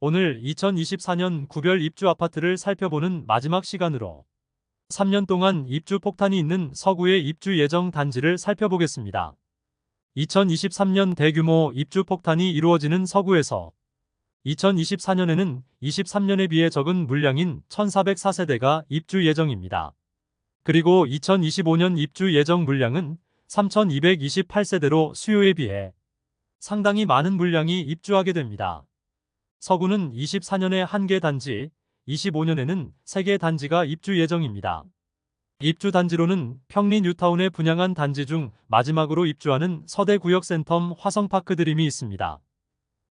오늘 2024년 구별 입주 아파트를 살펴보는 마지막 시간으로 3년 동안 입주 폭탄이 있는 서구의 입주 예정 단지를 살펴보겠습니다. 2023년 대규모 입주 폭탄이 이루어지는 서구에서 2024년에는 23년에 비해 적은 물량인 1,404세대가 입주 예정입니다. 그리고 2025년 입주 예정 물량은 3,228세대로 수요에 비해 상당히 많은 물량이 입주하게 됩니다. 서구는 24년에 1개 단지, 25년에는 3개 단지가 입주 예정입니다. 입주 단지로는 평리 뉴타운에 분양한 단지 중 마지막으로 입주하는 서대구역 센텀 화성파크 드림이 있습니다.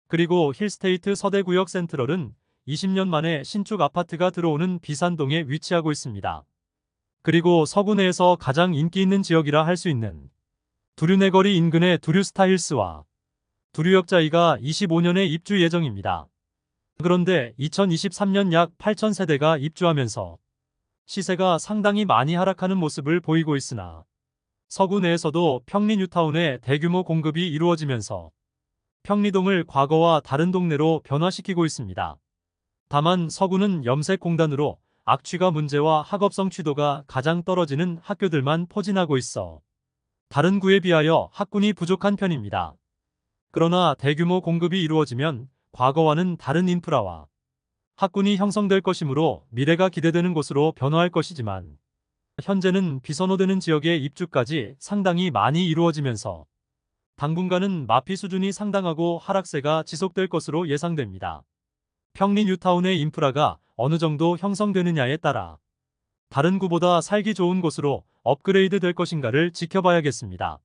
그리고 힐스테이트 서대구역 센트럴은 20년 만에 신축 아파트가 들어오는 비산동에 위치하고 있습니다. 그리고 서구 내에서 가장 인기 있는 지역이라 할 수 있는 두류내거리 인근의 두류스타힐스와 두류역자이가 25년에 입주 예정입니다. 그런데 2023년 약 8,000세대가 입주하면서 시세가 상당히 많이 하락하는 모습을 보이고 있으나 서구 내에서도 평리 뉴타운에 대규모 공급이 이루어지면서 평리동을 과거와 다른 동네로 변화시키고 있습니다. 다만 서구는 염색공단으로 악취가 문제와 학업성 취도가 가장 떨어지는 학교들만 포진하고 있어 다른 구에 비하여 학군이 부족한 편입니다. 그러나 대규모 공급이 이루어지면 과거와는 다른 인프라와 학군이 형성될 것이므로 미래가 기대되는 곳으로 변화할 것이지만 현재는 비선호되는 지역의 입주까지 상당히 많이 이루어지면서 당분간은 마피 수준이 상당하고 하락세가 지속될 것으로 예상됩니다. 평리 뉴타운의 인프라가 어느 정도 형성되느냐에 따라 다른 구보다 살기 좋은 곳으로 업그레이드 될 것인가를 지켜봐야겠습니다.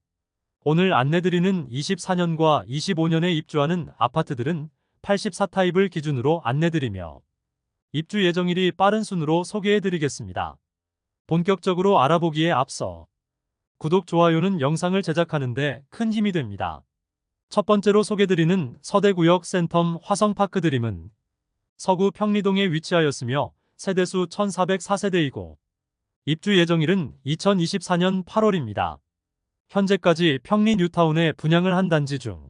오늘 안내드리는 24년과 25년에 입주하는 아파트들은 84타입을 기준으로 안내드리며 입주 예정일이 빠른 순으로 소개해드리겠습니다. 본격적으로 알아보기에 앞서 구독, 좋아요는 영상을 제작하는데 큰 힘이 됩니다. 첫 번째로 소개드리는 서대구역 센텀 화성파크 드림은 서구 평리동에 위치하였으며 세대수 1,404세대이고 입주 예정일은 2024년 8월입니다. 현재까지 평리 뉴타운에 분양을 한 단지 중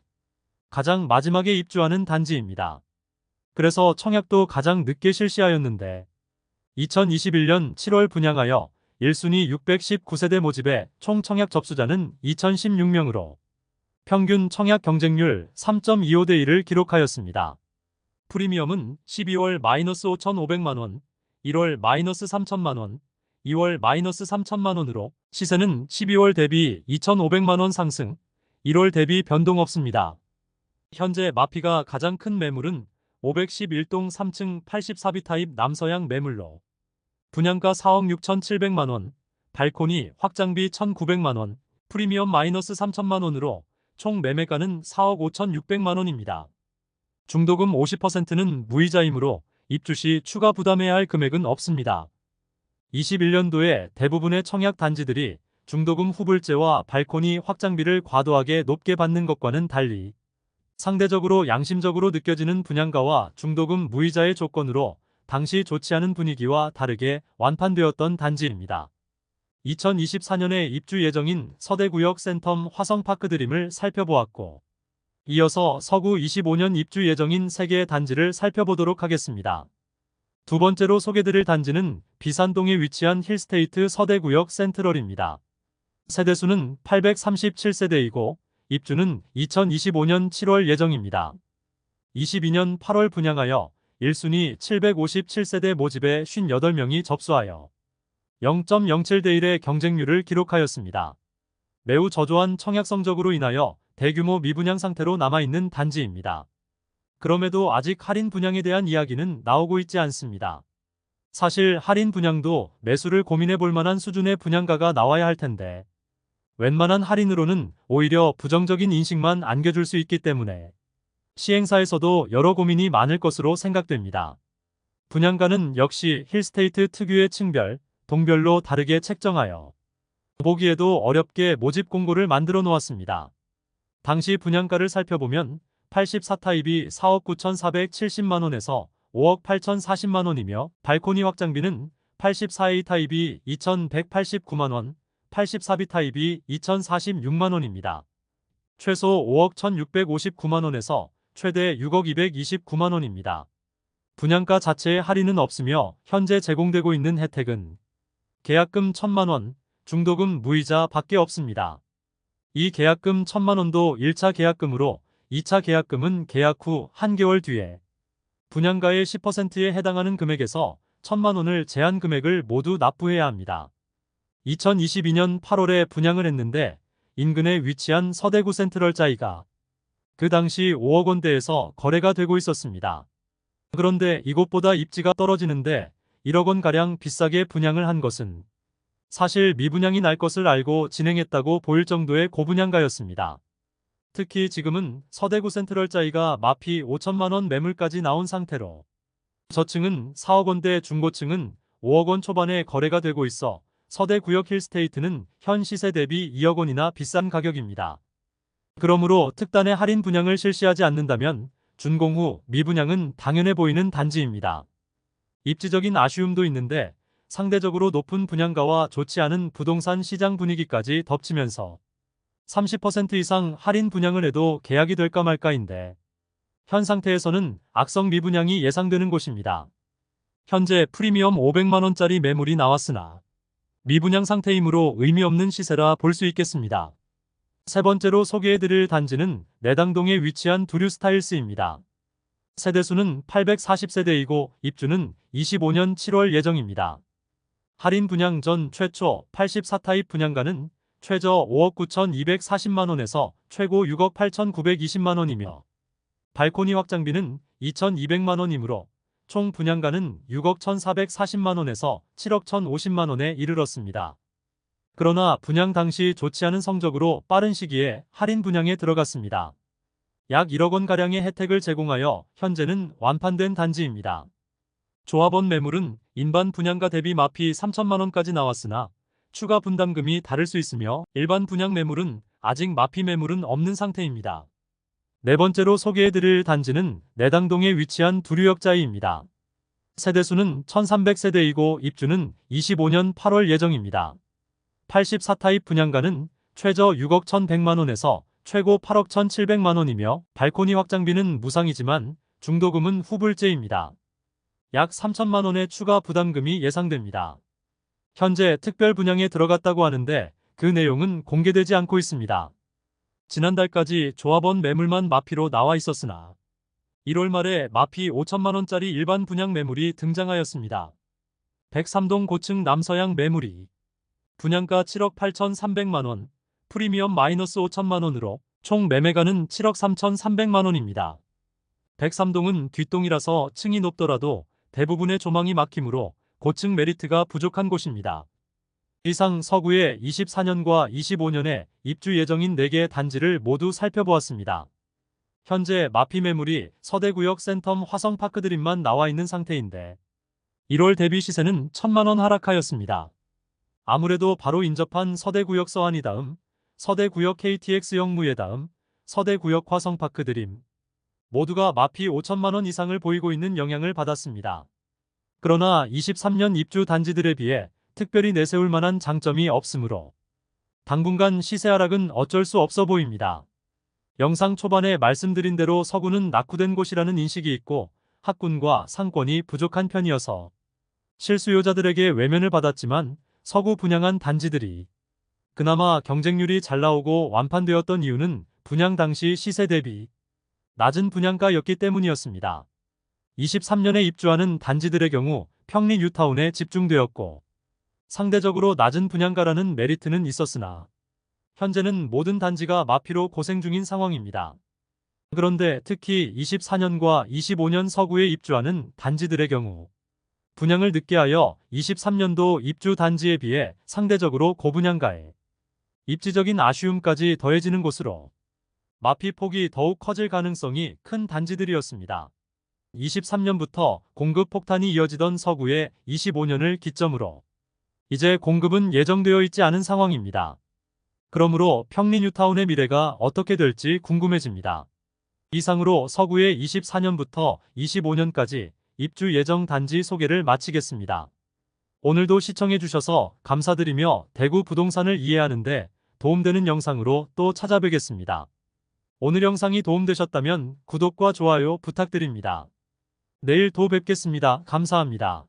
가장 마지막에 입주하는 단지입니다. 그래서 청약도 가장 늦게 실시하였는데 2021년 7월 분양하여 1순위 619세대 모집에 총 청약 접수자는 2,016명으로 평균 청약 경쟁률 3.25대 1을 기록하였습니다. 프리미엄은 12월 -5,500만원, 1월 -3,000만원, 2월 -3,000만원으로 시세는 12월 대비 2,500만원 상승, 1월 대비 변동 없습니다. 현재 마피가 가장 큰 매물은 511동 3층 84B 타입 남서양 매물로 분양가 4억 6,700만원, 발코니 확장비 1,900만원, 프리미엄 -3,000만원으로 총 매매가는 4억 5,600만원입니다. 중도금 50%는 무이자이므로 입주 시 추가 부담해야 할 금액은 없습니다. 21년도에 대부분의 청약 단지들이 중도금 후불제와 발코니 확장비를 과도하게 높게 받는 것과는 달리 상대적으로 양심적으로 느껴지는 분양가와 중도금 무이자의 조건으로 당시 좋지 않은 분위기와 다르게 완판되었던 단지입니다. 2024년에 입주 예정인 서대구역 센텀 화성파크 드림을 살펴보았고 이어서 서구 25년 입주 예정인 3개의 단지를 살펴보도록 하겠습니다. 두 번째로 소개드릴 단지는 비산동에 위치한 힐스테이트 서대구역 센트럴입니다. 세대수는 837세대이고 입주는 2025년 7월 예정입니다. 22년 8월 분양하여 1순위 757세대 모집에 58명이 접수하여 0.07대 1의 경쟁률을 기록하였습니다. 매우 저조한 청약 성적으로 인하여 대규모 미분양 상태로 남아있는 단지입니다. 그럼에도 아직 할인 분양에 대한 이야기는 나오고 있지 않습니다. 사실 할인 분양도 매수를 고민해 볼 만한 수준의 분양가가 나와야 할 텐데 웬만한 할인으로는 오히려 부정적인 인식만 안겨줄 수 있기 때문에 시행사에서도 여러 고민이 많을 것으로 생각됩니다. 분양가는 역시 힐스테이트 특유의 층별, 동별로 다르게 책정하여 보기에도 어렵게 모집 공고를 만들어 놓았습니다. 당시 분양가를 살펴보면 84타입이 4억 9,470만원에서 5억 8,040만원이며 발코니 확장비는 84A 타입이 2,189만원, 84B 타입이 2,046만원입니다. 최소 5억 1,659만원에서 최대 6억 229만원입니다. 분양가 자체에 할인은 없으며 현재 제공되고 있는 혜택은 계약금 1,000만 원, 중도금 무이자 밖에 없습니다. 이 계약금 1,000만 원도 1차 계약금으로 2차 계약금은 계약 후 한개월 뒤에 분양가의 10%에 해당하는 금액에서 1,000만 원을 제한 금액을 모두 납부해야 합니다. 2022년 8월에 분양을 했는데 인근에 위치한 서대구 센트럴자이가 그 당시 5억 원대에서 거래가 되고 있었습니다. 그런데 이곳보다 입지가 떨어지는데 1억 원가량 비싸게 분양을 한 것은 사실 미분양이 날 것을 알고 진행했다고 보일 정도의 고분양가였습니다. 특히 지금은 서대구 센트럴자이가 마피 5천만 원 매물까지 나온 상태로 저층은 4억 원대, 중고층은 5억 원 초반에 거래가 되고 있어 서대구역 힐스테이트는 현 시세 대비 2억 원이나 비싼 가격입니다. 그러므로 특단의 할인 분양을 실시하지 않는다면 준공 후 미분양은 당연해 보이는 단지입니다. 입지적인 아쉬움도 있는데 상대적으로 높은 분양가와 좋지 않은 부동산 시장 분위기까지 덮치면서 30% 이상 할인 분양을 해도 계약이 될까 말까인데 현 상태에서는 악성 미분양이 예상되는 곳입니다. 현재 프리미엄 500만 원짜리 매물이 나왔으나 미분양 상태이므로 의미 없는 시세라 볼 수 있겠습니다. 세 번째로 소개해드릴 단지는 내당동에 위치한 두류스타일스입니다. 세대수는 840세대이고 입주는 25년 7월 예정입니다. 할인 분양 전 최초 84타입 분양가는 최저 5억 9,240만 원에서 최고 6억 8,920만 원이며 발코니 확장비는 2,200만 원이므로 총 분양가는 6억 1,440만 원에서 7억 1,050만 원에 이르렀습니다. 그러나 분양 당시 좋지 않은 성적으로 빠른 시기에 할인 분양에 들어갔습니다. 약 1억 원가량의 혜택을 제공하여 현재는 완판된 단지입니다. 조합원 매물은 일반 분양가 대비 마피 3천만 원까지 나왔으나 추가 분담금이 다를 수 있으며 일반 분양 매물은 아직 마피 매물은 없는 상태입니다. 네 번째로 소개해드릴 단지는 내당동에 위치한 두류역자이입니다. 세대수는 1300세대이고 입주는 25년 8월 예정입니다. 84타입 분양가는 최저 6억 1100만 원에서 최고 8억 1700만 원이며 발코니 확장비는 무상이지만 중도금은 후불제입니다. 약 3천만 원의 추가 부담금이 예상됩니다. 현재 특별 분양에 들어갔다고 하는데 그 내용은 공개되지 않고 있습니다. 지난달까지 조합원 매물만 마피로 나와 있었으나 1월 말에 마피 5천만 원짜리 일반 분양 매물이 등장하였습니다. 103동 고층 남서양 매물이 분양가 7억 8,300만 원, 프리미엄 마이너스 5천만 원으로 총 매매가는 7억 3,300만 원입니다. 103동은 뒷동이라서 층이 높더라도 대부분의 조망이 막히므로 고층 메리트가 부족한 곳입니다. 이상 서구의 24년과 25년에 입주 예정인 4개의 단지를 모두 살펴보았습니다. 현재 마피 매물이 서대구역 센텀 화성파크드림만 나와 있는 상태인데 1월 대비 시세는 1,000만 원 하락하였습니다. 아무래도 바로 인접한 서대구역 서안이 다음, 서대구역 KTX 역무예 다음, 서대구역 화성파크드림 모두가 마피 5천만 원 이상을 보이고 있는 영향을 받았습니다. 그러나 23년 입주 단지들에 비해 특별히 내세울 만한 장점이 없으므로 당분간 시세 하락은 어쩔 수 없어 보입니다. 영상 초반에 말씀드린 대로 서구는 낙후된 곳이라는 인식이 있고 학군과 상권이 부족한 편이어서 실수요자들에게 외면을 받았지만 서구 분양한 단지들이 그나마 경쟁률이 잘 나오고 완판되었던 이유는 분양 당시 시세 대비 낮은 분양가였기 때문이었습니다. 23년에 입주하는 단지들의 경우 평리 뉴타운에 집중되었고 상대적으로 낮은 분양가라는 메리트는 있었으나 현재는 모든 단지가 마피로 고생 중인 상황입니다. 그런데 특히 24년과 25년 서구에 입주하는 단지들의 경우 분양을 늦게 하여 23년도 입주 단지에 비해 상대적으로 고분양가에 입지적인 아쉬움까지 더해지는 곳으로 마피 폭이 더욱 커질 가능성이 큰 단지들이었습니다. 23년부터 공급 폭탄이 이어지던 서구의 25년을 기점으로 이제 공급은 예정되어 있지 않은 상황입니다. 그러므로 평리 뉴타운의 미래가 어떻게 될지 궁금해집니다. 이상으로 서구의 24년부터 25년까지 입주 예정 단지 소개를 마치겠습니다. 오늘도 시청해주셔서 감사드리며 대구 부동산을 이해하는 데 도움되는 영상으로 또 찾아뵙겠습니다. 오늘 영상이 도움되셨다면 구독과 좋아요 부탁드립니다. 내일 또 뵙겠습니다. 감사합니다.